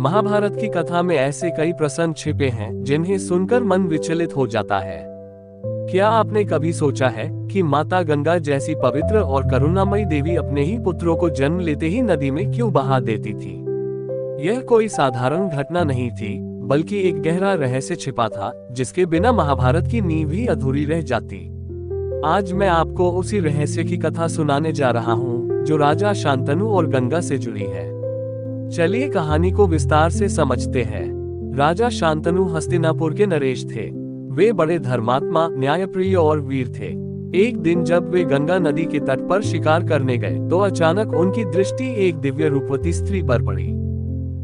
महाभारत की कथा में ऐसे कई प्रसंग छिपे हैं जिन्हें सुनकर मन विचलित हो जाता है। क्या आपने कभी सोचा है कि माता गंगा जैसी पवित्र और करुणामयी देवी अपने ही पुत्रों को जन्म लेते ही नदी में क्यों बहा देती थी? यह कोई साधारण घटना नहीं थी, बल्कि एक गहरा रहस्य छिपा था, जिसके बिना महाभारत की नींव ही अधूरी रह जाती। आज मैं आपको उसी रहस्य की कथा सुनाने जा रहा हूँ, जो राजा शांतनु और गंगा से जुड़ी है। चलिए कहानी को विस्तार से समझते हैं। राजा शांतनु हस्तिनापुर के नरेश थे। वे बड़े धर्मात्मा, न्यायप्रिय और वीर थे। एक दिन जब वे गंगा नदी के तट पर शिकार करने गए, तो अचानक उनकी दृष्टि एक दिव्य रूपवती स्त्री पर पड़ी।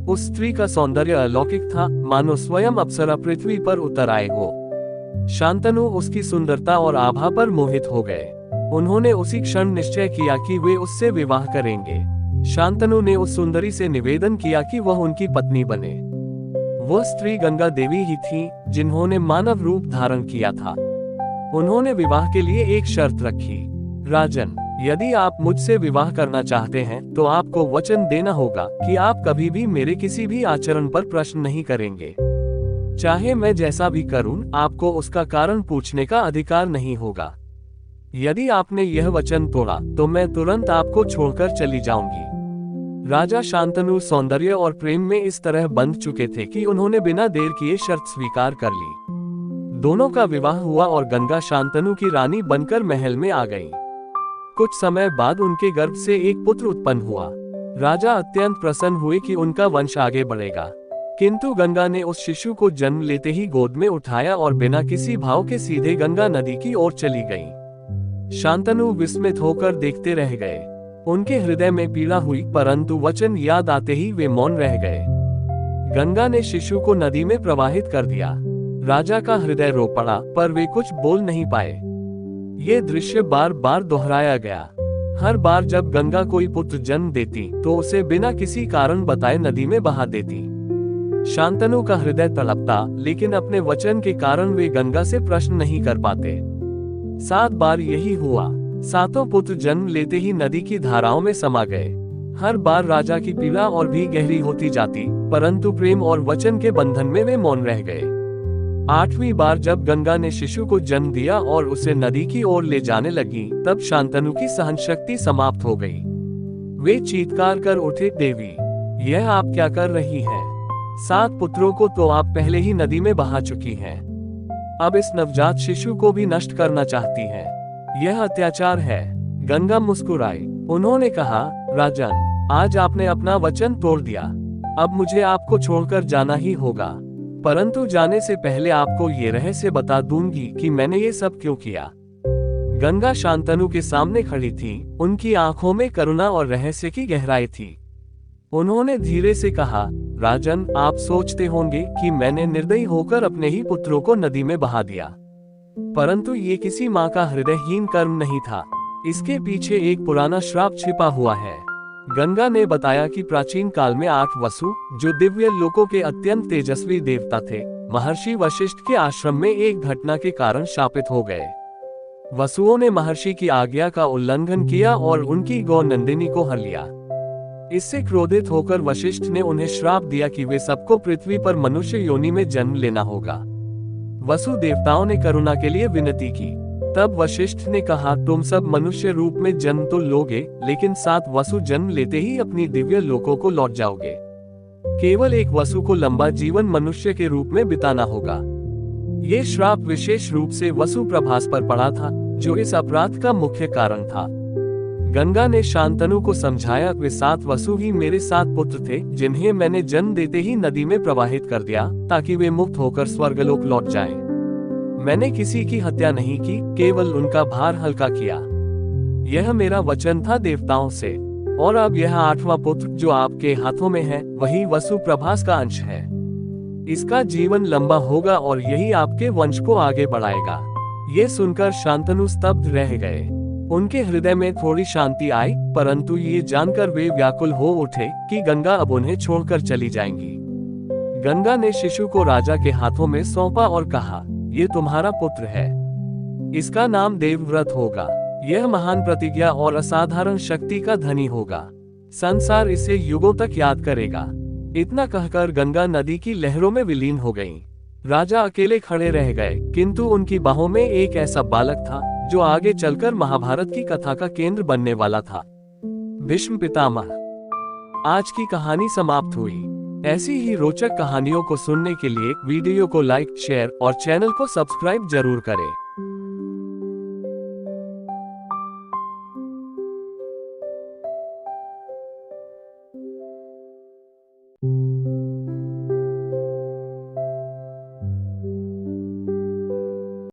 उस स्त्री का सौंदर्य अलौकिक था, मानो स्वयं अप्सरा पृथ्वी पर उतर आए हो। शांतनु उसकी सुंदरता और आभा पर मोहित हो गए। उन्होंने उसी क्षण निश्चय किया कि वे उससे विवाह करेंगे। शांतनु ने उस सुंदरी से निवेदन किया कि वह उनकी पत्नी बने। वह स्त्री गंगा देवी ही थी, जिन्होंने मानव रूप धारण किया था। उन्होंने विवाह के लिए एक शर्त रखी। राजन, यदि आप मुझसे विवाह करना चाहते हैं, तो आपको वचन देना होगा कि आप कभी भी मेरे किसी भी आचरण पर प्रश्न नहीं करेंगे। चाहे मैं जैसा भी करूं, आपको उसका कारण पूछने का अधिकार नहीं होगा। यदि आपने यह वचन तोड़ा, तो मैं तुरंत आपको छोड़कर चली जाऊंगी। राजा शांतनु सौंदर्य और प्रेम में इस तरह बंध चुके थे कि उन्होंने बिना देर किए शर्त स्वीकार कर ली। दोनों का विवाह हुआ और गंगा शांतनु की रानी बनकर महल में आ गई। कुछ समय बाद उनके गर्भ से एक पुत्र उत्पन्न हुआ। राजा अत्यंत प्रसन्न हुए कि उनका वंश आगे बढ़ेगा। किंतु गंगा ने उस शिशु को जन्म लेते ही गोद में उठाया और बिना किसी भाव के सीधे गंगा नदी की ओर चली गई। शांतनु विस्मित होकर देखते रह गए। उनके हृदय में पीड़ा हुई, परंतु वचन याद आते ही वे मौन रह गए। गंगा ने शिशु को नदी में प्रवाहित कर दिया। राजा का हृदय रो पड़ा, पर वे कुछ बोल नहीं पाए। ये दृश्य बार बार दोहराया गया। हर बार जब गंगा कोई पुत्र जन्म देती, तो उसे बिना किसी कारण बताए नदी में बहा देती। शांतनु का हृदय तड़पता, लेकिन अपने वचन के कारण वे गंगा से प्रश्न नहीं कर पाते। 7 बार यही हुआ। 7 पुत्र जन्म लेते ही नदी की धाराओं में समा गए। हर बार राजा की पीड़ा और भी गहरी होती जाती, परंतु प्रेम और वचन के बंधन में वे मौन रह गए। 8वीं बार जब गंगा ने शिशु को जन्म दिया और उसे नदी की ओर ले जाने लगी, तब शांतनु की सहनशक्ति समाप्त हो गई। वे चीत्कार कर उठे, देवी, यह आप क्या कर रही हैं? 7 पुत्रों को तो आप पहले ही नदी में बहा चुकी हैं। अब इस नवजात शिशु को भी नष्ट करना चाहती हैं। यह अत्याचार है। गंगा मुस्कुराई। उन्होंने कहा, राजन, आज आपने अपना वचन तोड़ दिया। अब मुझे आपको छोड़कर जाना ही होगा। परंतु जाने से पहले आपको ये रहस्य बता दूंगी कि मैंने ये सब क्यों किया। गंगा शांतनु के सामने खड़ी थी। उनकी आंखों में करुणा और रहस्य की गहराई थी। उन्होंने धीरे से कहा, राजन, आप सोचते होंगे कि मैंने निर्दयी होकर अपने ही पुत्रों को नदी में बहा दिया, परंतु ये किसी माँ का हृदयहीन कर्म नहीं था। इसके पीछे एक पुराना श्राप छिपा हुआ है। गंगा ने बताया कि प्राचीन काल में 8 वसु, जो दिव्य लोकों के अत्यंत तेजस्वी देवता थे, महर्षि वशिष्ठ के आश्रम में एक घटना के कारण शापित हो गए। वसुओं ने महर्षि की आज्ञा का उल्लंघन किया और उनकी गौ नंदिनी को हर लिया। इससे क्रोधित होकर वशिष्ठ ने उन्हें श्राप दिया कि वे सबको पृथ्वी पर मनुष्य योनि में जन्म लेना होगा। वसु देवताओं ने करुणा के लिए विनती की। तब वशिष्ठ ने कहा, तुम सब मनुष्य रूप में जन्म तो लोगे, लेकिन 7 वसु जन्म लेते ही अपनी दिव्य लोकों को लौट जाओगे। केवल एक वसु को लंबा जीवन मनुष्य के रूप में बिताना होगा। ये श्राप विशेष रूप से वसु प्रभास पर पड़ा था, जो इस अपराध का मुख्य कारण था। गंगा ने शांतनु को समझाया, वे 7 वसु ही मेरे 7 पुत्र थे, जिन्हें मैंने जन्म देते ही नदी में प्रवाहित कर दिया, ताकि वे मुक्त होकर स्वर्गलोक लौट जाएं। मैंने किसी की हत्या नहीं की, केवल उनका भार हल्का किया। यह मेरा वचन था देवताओं से। और अब यह 8वां पुत्र जो आपके हाथों में है, वही वसु प्रभास का अंश है। इसका जीवन लंबा होगा और यही आपके वंश को आगे बढ़ाएगा। ये सुनकर शांतनु स्तब्ध रह गए। उनके हृदय में थोड़ी शांति आई, परंतु ये जानकर वे व्याकुल हो उठे कि गंगा अब उन्हें छोड़कर चली जाएंगी। गंगा ने शिशु को राजा के हाथों में सौंपा और कहा, ये तुम्हारा पुत्र है। इसका नाम देवव्रत होगा। यह महान प्रतिज्ञा और असाधारण शक्ति का धनी होगा। संसार इसे युगों तक याद करेगा। इतना कहकर गंगा नदी की लहरों में विलीन हो गईं। राजा अकेले खड़े रह गए, किंतु उनकी बाहों में एक ऐसा बालक था जो आगे चलकर महाभारत की कथा का केंद्र बनने वाला था, भीष्म पितामह। आज की कहानी समाप्त हुई। ऐसी ही रोचक कहानियों को सुनने के लिए वीडियो को लाइक, शेयर और चैनल को सब्सक्राइब जरूर करें।